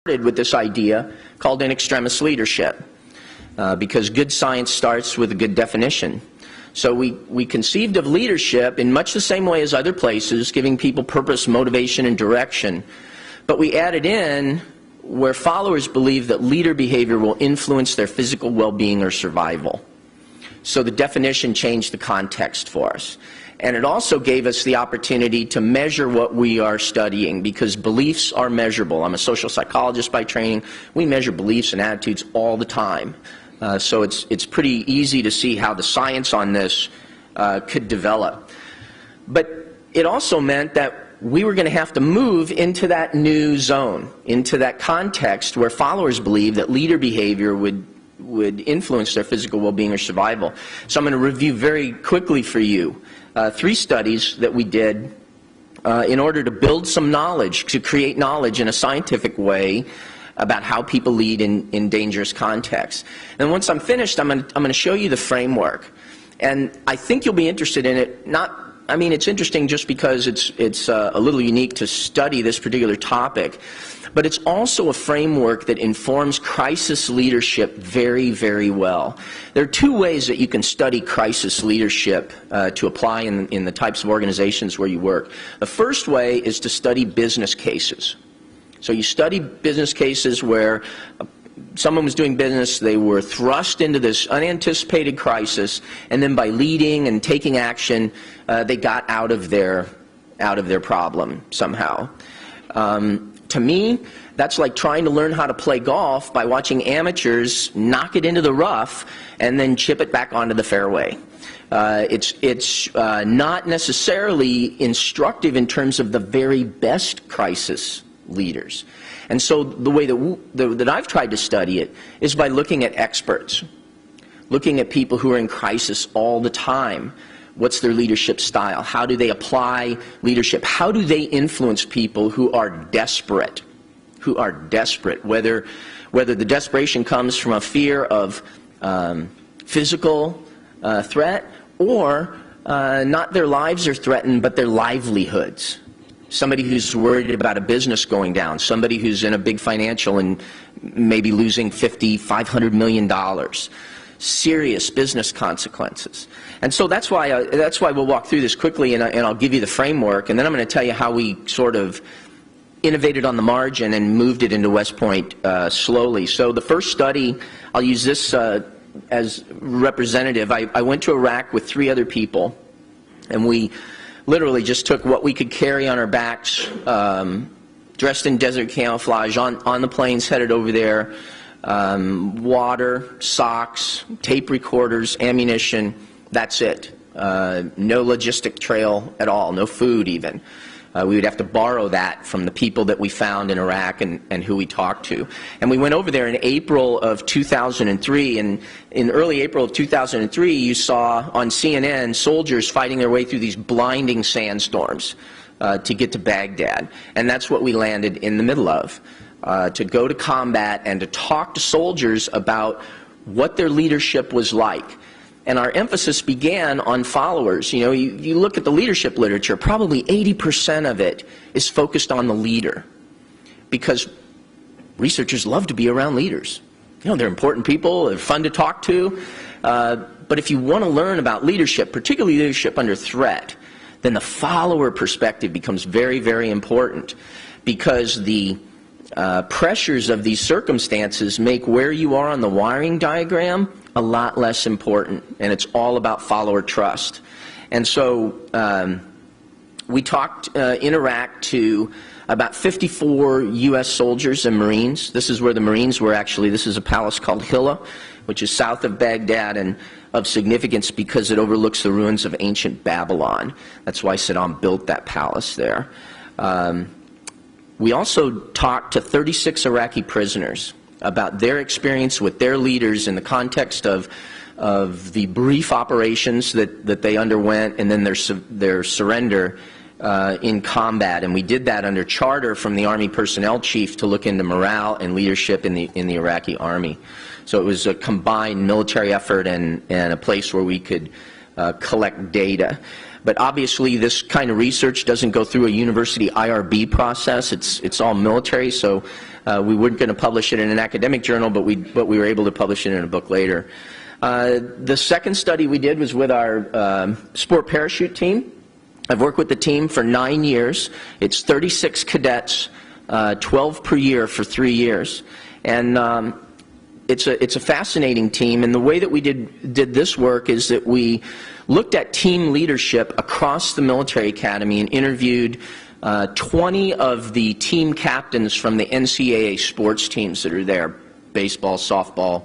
With this idea called in extremis leadership, because good science starts with a good definition. So we conceived of leadership in much the same way as other places, giving people purpose, motivation, and direction. But we added in where followers believe that leader behavior will influence their physical well-being or survival. So the definition changed the context for us. And it also gave us the opportunity to measure what we are studying, because beliefs are measurable. I'm a social psychologist by training. We measure beliefs and attitudes all the time. So it's pretty easy to see how the science on this could develop. But it also meant that we were going to have to move into that new zone, into that context where followers believe that leader behavior would influence their physical well-being or survival. So I'm going to review very quickly for you 3 studies that we did in order to build some knowledge, to create knowledge in a scientific way about how people lead in dangerous contexts. And once I'm finished, I'm going to show you the framework. And I think you'll be interested in it. I mean, it's interesting just because it's a little unique to study this particular topic, but it's also a framework that informs crisis leadership very, very well. There are 2 ways that you can study crisis leadership to apply in the types of organizations where you work. The first way is to study business cases. So you study business cases where someone was doing business, they were thrust into this unanticipated crisis, and then by leading and taking action, they got out of their problem somehow. To me, that's like trying to learn how to play golf by watching amateurs knock it into the rough and then chip it back onto the fairway. It's not necessarily instructive in terms of the very best crisis leaders. And so the way that I've tried to study it is by looking at experts, looking at people who are in crisis all the time. What's their leadership style? How do they apply leadership? How do they influence people who are desperate? Whether the desperation comes from a fear of physical threat, or not their lives are threatened, but their livelihoods. Somebody who's worried about a business going down, somebody who's in a big financial and maybe losing $500 million. Serious business consequences. And so that's why we'll walk through this quickly, and I'll give you the framework, and then I'm going to tell you how we sort of innovated on the margin and moved it into West Point slowly. So the first study, I'll use this as representative. I went to Iraq with 3 other people, and we literally just took what we could carry on our backs, dressed in desert camouflage, on the planes headed over there, water, socks, tape recorders, ammunition. That's it. No logistic trail at all, no food even. We would have to borrow that from the people that we found in Iraq and who we talked to. And we went over there in April of 2003, and in early April of 2003 you saw on CNN soldiers fighting their way through these blinding sandstorms to get to Baghdad. And that's what we landed in the middle of, to go to combat and to talk to soldiers about what their leadership was like. And our emphasis began on followers. You know, you look at the leadership literature, probably 80% of it is focused on the leader, because researchers love to be around leaders. You know, they're important people, they're fun to talk to. But if you want to learn about leadership, particularly leadership under threat, then the follower perspective becomes very, very important, because the pressures of these circumstances make where you are on the wiring diagram a lot less important, and it's all about follower trust. And so we talked in Iraq to about 54 U.S. soldiers and Marines. This is where the Marines were actually. This is a palace called Hilla, which is south of Baghdad, and of significance because it overlooks the ruins of ancient Babylon. That's why Saddam built that palace there. We also talked to 36 Iraqi prisoners about their experience with their leaders in the context of the brief operations that they underwent, and then their surrender in combat, and we did that under charter from the Army Personnel Chief to look into morale and leadership in the Iraqi Army. So it was a combined military effort and a place where we could collect data. But obviously this kind of research doesn't go through a university IRB process. It's all military, so we weren't going to publish it in an academic journal, but we were able to publish it in a book later. The second study we did was with our sport parachute team. I've worked with the team for 9 years. It's 36 cadets, 12 per year for 3 years. And it's a fascinating team, and the way that we did this work is that we looked at team leadership across the military academy and interviewed 20 of the team captains from the NCAA sports teams that are there: baseball, softball,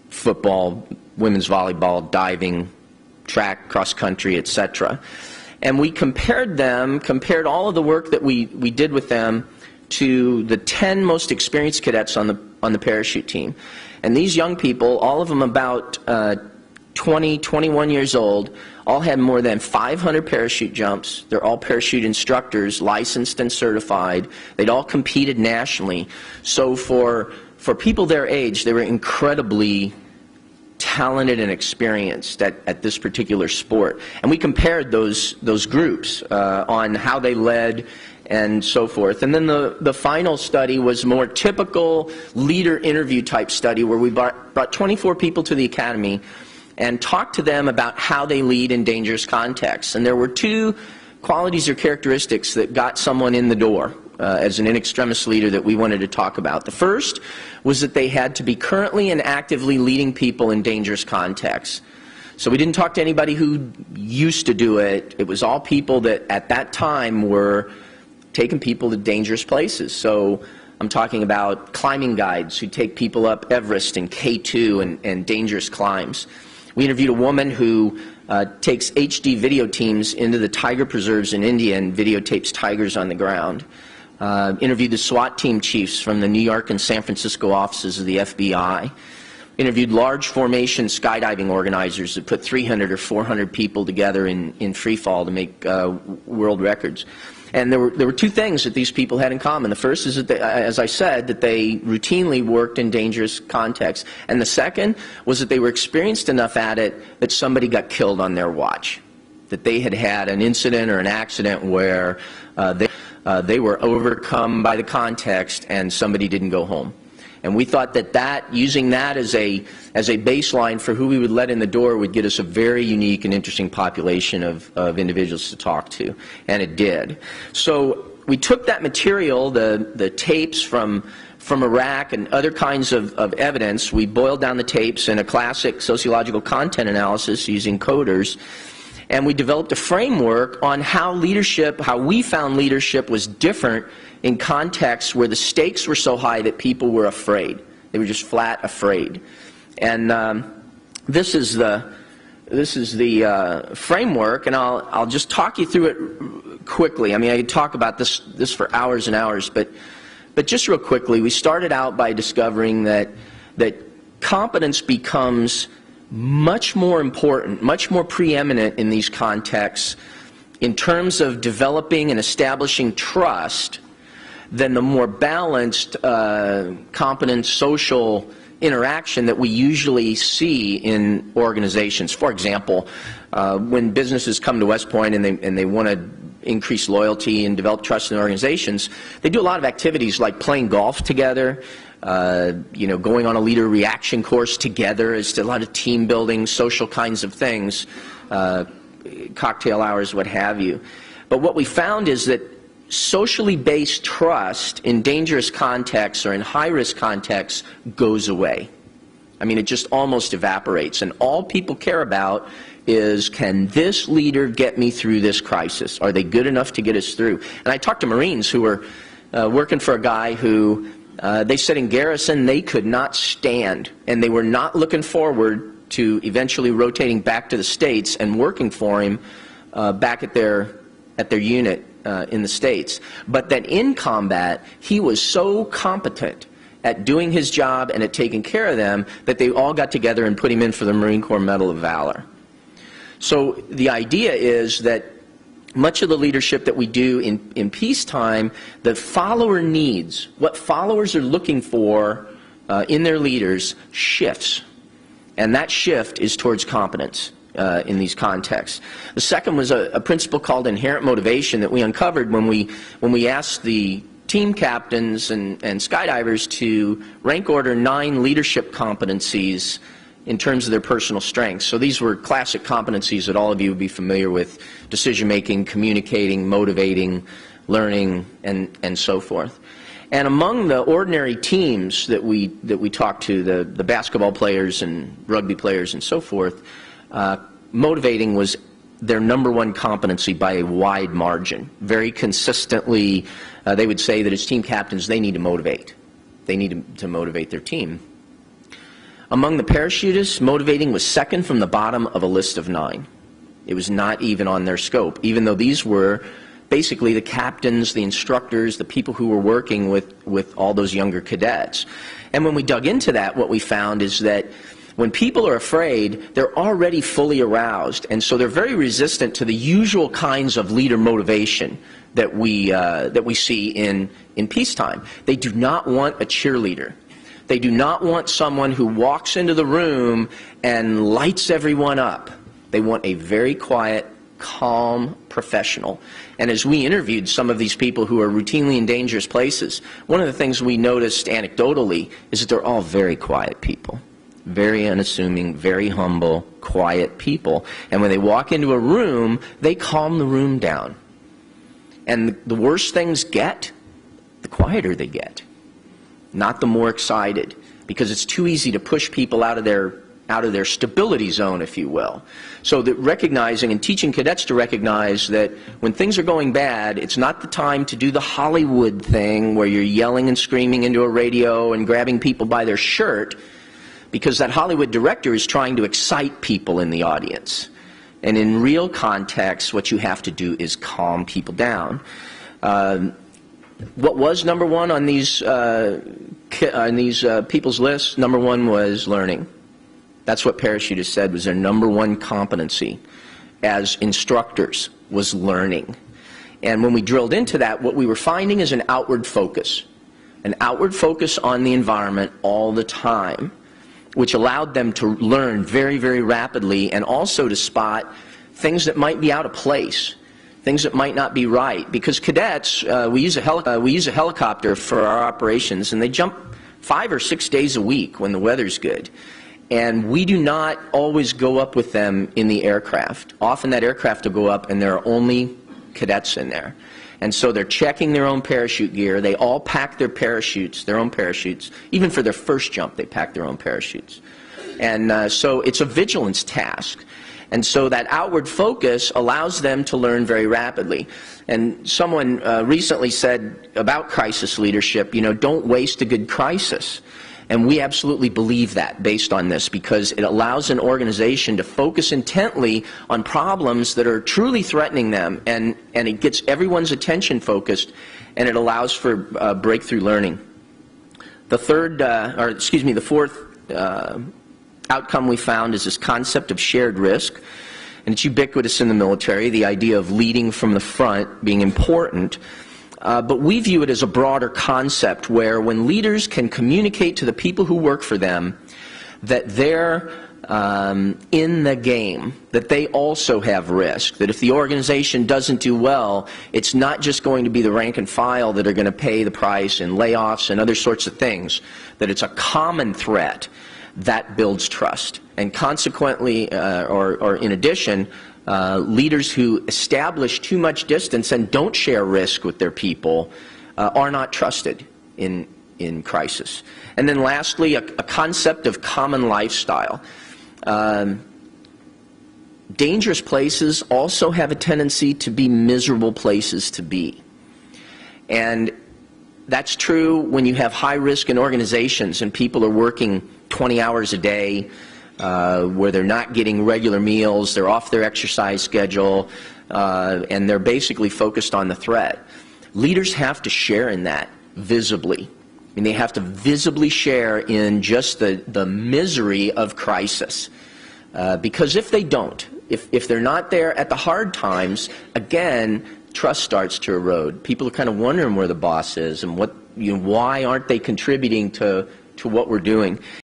football, women's volleyball, diving, track, cross country, etc. And we compared all of the work that we did with them to the 10 most experienced cadets on the parachute team. And these young people, all of them about 20, 21 years old, all had more than 500 parachute jumps. They're all parachute instructors, licensed and certified. They'd all competed nationally. So for people their age, they were incredibly talented and experienced at this particular sport. And we compared those groups on how they led and so forth. And then the final study was more typical leader interview type study, where we brought 24 people to the academy and talked to them about how they lead in dangerous contexts. And there were 2 qualities or characteristics that got someone in the door as an in extremis leader that we wanted to talk about. The first was that they had to be currently and actively leading people in dangerous contexts. So we didn't talk to anybody who used to do it. It was all people that at that time were taking people to dangerous places. So I'm talking about climbing guides who take people up Everest and K2 and dangerous climbs. We interviewed a woman who takes HD video teams into the tiger preserves in India and videotapes tigers on the ground. Interviewed the SWAT team chiefs from the New York and San Francisco offices of the FBI. Interviewed large formation skydiving organizers that put 300 or 400 people together in free fall to make world records. And there were 2 things that these people had in common. The first is that they, as I said, that they routinely worked in dangerous contexts. And the second was that they were experienced enough at it that somebody got killed on their watch. That they had had an incident or an accident where they were overcome by the context and somebody didn't go home. And we thought that using that as a baseline for who we would let in the door would get us a very unique and interesting population of individuals to talk to. And it did. So we took that material, the tapes from Iraq and other kinds of evidence. We boiled down the tapes in a classic sociological content analysis using coders. And we developed a framework on how we found leadership was different in contexts where the stakes were so high that people were afraid. They were just flat afraid. And this is the framework, and I'll just talk you through it quickly. I mean, I could talk about this for hours and hours, but just real quickly, we started out by discovering that competence becomes much more important, much more preeminent in these contexts in terms of developing and establishing trust than the more balanced, competent social interaction that we usually see in organizations. For example, when businesses come to West Point and they want to increase loyalty and develop trust in organizations, they do a lot of activities like playing golf together, going on a leader reaction course together. It's a lot of team building, social kinds of things, cocktail hours, what have you. But what we found is that socially based trust in dangerous contexts or in high-risk contexts goes away. I mean, it just almost evaporates. And all people care about is, can this leader get me through this crisis? Are they good enough to get us through? And I talked to Marines who were working for a guy who they said in garrison they could not stand, and they were not looking forward to eventually rotating back to the States and working for him back at their unit in the States. But that in combat, he was so competent at doing his job and at taking care of them that they all got together and put him in for the Marine Corps Medal of Valor. So the idea is that much of the leadership that we do in peacetime, the follower needs, what followers are looking for in their leaders, shifts. And that shift is towards competence in these contexts. The second was a principle called inherent motivation that we uncovered when we asked the team captains and skydivers to rank order 9 leadership competencies in terms of their personal strengths. So these were classic competencies that all of you would be familiar with: decision-making, communicating, motivating, learning, and so forth. And among the ordinary teams that we talked to, the basketball players and rugby players and so forth, motivating was their #1 competency by a wide margin. Very consistently, they would say that as team captains, they need to motivate. They need to motivate their team. Among the parachutists, motivating was second from the bottom of a list of 9. It was not even on their scope, even though these were basically the captains, the instructors, the people who were working with all those younger cadets. And when we dug into that, what we found is that when people are afraid, they're already fully aroused, and so they're very resistant to the usual kinds of leader motivation that we see in peacetime. They do not want a cheerleader. They do not want someone who walks into the room and lights everyone up. They want a very quiet, calm professional. And as we interviewed some of these people who are routinely in dangerous places, one of the things we noticed anecdotally is that they're all very quiet people. Very unassuming, very humble, quiet people. And when they walk into a room, they calm the room down. And the worse things get, the quieter they get. Not the more excited, because it's too easy to push people out of their stability zone, if you will. So that recognizing and teaching cadets to recognize that when things are going bad, it's not the time to do the Hollywood thing where you're yelling and screaming into a radio and grabbing people by their shirt, because that Hollywood director is trying to excite people in the audience. And in real context, what you have to do is calm people down. What was #1 on these people's lists? #1 was learning. That's what parachutists said was their #1 competency as instructors, was learning. And when we drilled into that, what we were finding is an outward focus on the environment all the time, which allowed them to learn very, very rapidly, and also to spot things that might be out of place, things that might not be right. Because cadets, we use a helicopter for our operations, and they jump 5 or 6 days a week when the weather's good. And we do not always go up with them in the aircraft. Often that aircraft will go up and there are only cadets in there. And so they're checking their own parachute gear. They all pack their parachutes, their own parachutes. Even for their first jump, they pack their own parachutes. And so it's a vigilance task. And so that outward focus allows them to learn very rapidly. And someone recently said about crisis leadership, don't waste a good crisis. And we absolutely believe that based on this, because it allows an organization to focus intently on problems that are truly threatening them, and it gets everyone's attention focused, and it allows for breakthrough learning. The fourth outcome we found is this concept of shared risk, and it's ubiquitous in the military, the idea of leading from the front being important. But we view it as a broader concept where when leaders can communicate to the people who work for them that they're in the game, that they also have risk, that if the organization doesn't do well, it's not just going to be the rank and file that are going to pay the price in layoffs and other sorts of things, that it's a common threat, that builds trust. And consequently, or in addition, leaders who establish too much distance and don't share risk with their people are not trusted in crisis. And then lastly, a concept of common lifestyle. Dangerous places also have a tendency to be miserable places to be. And that's true when you have high risk in organizations and people are working 20 hours a day, where they're not getting regular meals, they're off their exercise schedule, and they're basically focused on the threat. Leaders have to share in that visibly. I mean, they have to visibly share in just the misery of crisis. Because if they don't, If they're not there at the hard times, again, trust starts to erode. People are kind of wondering where the boss is and why aren't they contributing to what we're doing.